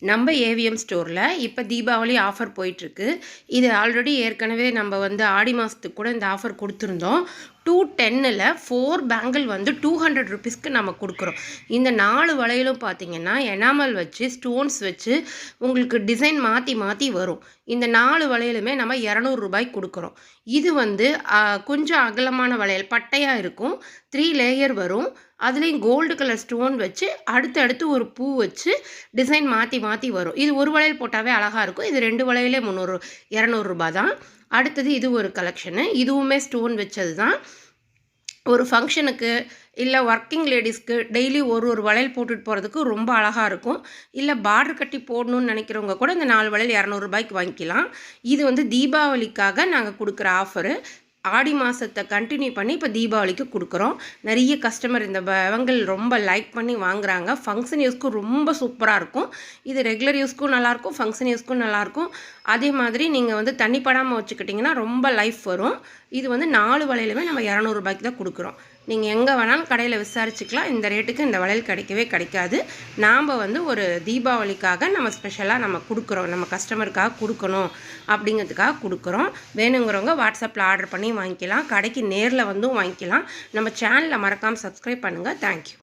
நம்ம ஏவிஎம் ஸ்டோரில் இப்போ தீபாவளி ஆஃபர் போயிட்டுருக்கு. இது ஆல்ரெடி ஏற்கனவே நம்ம ஆடி மாதத்துக்கு கூட இந்த ஆஃபர் கொடுத்துருந்தோம். 210ல் 4 பேங்கிள் 200 ருபீஸ்க்கு நம்ம கொடுக்குறோம். இந்த 4 வளையலும் பார்த்தீங்கன்னா எனாமல் வச்சு ஸ்டோன்ஸ் வச்சு உங்களுக்கு டிசைன் மாற்றி மாற்றி வரும். இந்த 4 வளையலுமே நம்ம 200 ரூபாய்க்கு கொடுக்குறோம். இது கொஞ்சம் அகலமான வளையல் பட்டையாக இருக்கும். 3 லேயர் வரும். அதுலேயும் கோல்டு கலர் ஸ்டோன் வச்சு அடுத்தடுத்து ஒரு பூ வச்சு டிசைன் மாற்றி மாற்றி வரும். இது ஒரு வளையல் போட்டாவே அழகாக இருக்கும். இது 2 வளையலே 200 ரூபாய் தான். அடுத்தது இது ஒரு கலெக்ஷனு. இதுவுமே ஸ்டோன் வச்சது தான். ஒரு ஃபங்க்ஷனுக்கு இல்லை ஒர்க்கிங் லேடிஸ்க்கு டெய்லி ஒரு வளையல் போட்டுட்டு போகிறதுக்கு ரொம்ப அழகாக இருக்கும். இல்லை பார்டர் கட்டி போடணும்னு நினைக்கிறவங்க கூட இந்த 4 வளையல் 200 ரூபாய்க்கு வாங்கிக்கலாம். இது தீபாவளிக்காக நாங்கள் கொடுக்குற ஆஃபரு. ஆடி மாதத்தை கண்டினியூ பண்ணி இப்போ தீபாவளிக்கு கொடுக்குறோம். நிறைய கஸ்டமர் இந்த பேங்கிள் ரொம்ப லைக் பண்ணி வாங்குகிறாங்க. ஃபங்க்ஷன் யூஸ்க்கும் ரொம்ப சூப்பராக இருக்கும். இது ரெகுலர் யூஸ்க்கும் நல்லாயிருக்கும், ஃபங்க்ஷன் யூஸ்க்கும் நல்லாயிருக்கும். அதே மாதிரி நீங்கள் தண்ணி படாமல் வச்சுக்கிட்டிங்கன்னா ரொம்ப லைஃப் வரும். இது 4 வளையலுமே நம்ம 200 ரூபாய்க்கு தான் கொடுக்குறோம். நீங்கள் எங்கே வேணாலும் கடையில் விசாரிச்சுக்கலாம். இந்த ரேட்டுக்கு இந்த வளையல் கிடைக்கவே கிடைக்காது. நாம் ஒரு தீபாவளிக்காக நம்ம ஸ்பெஷலாக நம்ம கொடுக்குறோம். நம்ம கஸ்டமருக்காக கொடுக்கணும் அப்படிங்கிறதுக்காக கொடுக்குறோம். வேணுங்கிறவங்க வாட்ஸ்அப்பில் ஆர்டர் பண்ணி வாங்கிக்கலாம். கடைக்கு நேரில் வாங்கிக்கலாம். நம்ம சேனலை மறக்காமல் சப்ஸ்கிரைப் பண்ணுங்கள். தேங்க்யூ.